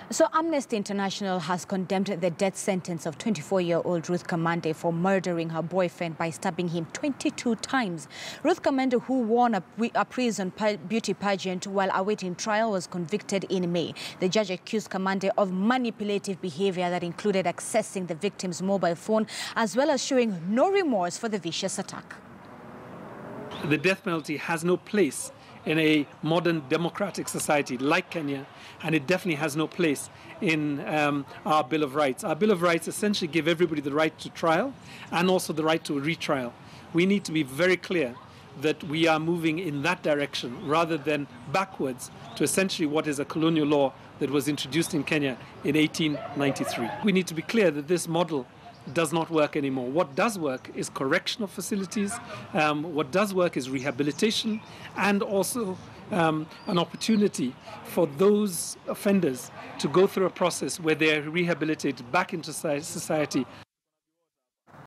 So Amnesty International has condemned the death sentence of 24-year-old Ruth Kamande for murdering her boyfriend by stabbing him 22 times. Ruth Kamande, who won a prison beauty pageant while awaiting trial, was convicted in May. The judge accused Kamande of manipulative behavior that included accessing the victim's mobile phone, as well as showing no remorse for the vicious attack. The death penalty has no place in a modern democratic society like Kenya, and it definitely has no place in our Bill of Rights. Our Bill of Rights essentially give everybody the right to trial and also the right to a retrial. We need to be very clear that we are moving in that direction rather than backwards to essentially what is a colonial law that was introduced in Kenya in 1893. We need to be clear that this model does not work anymore. What does work is correctional facilities. What does work is rehabilitation, and also an opportunity for those offenders to go through a process where they are rehabilitated back into society.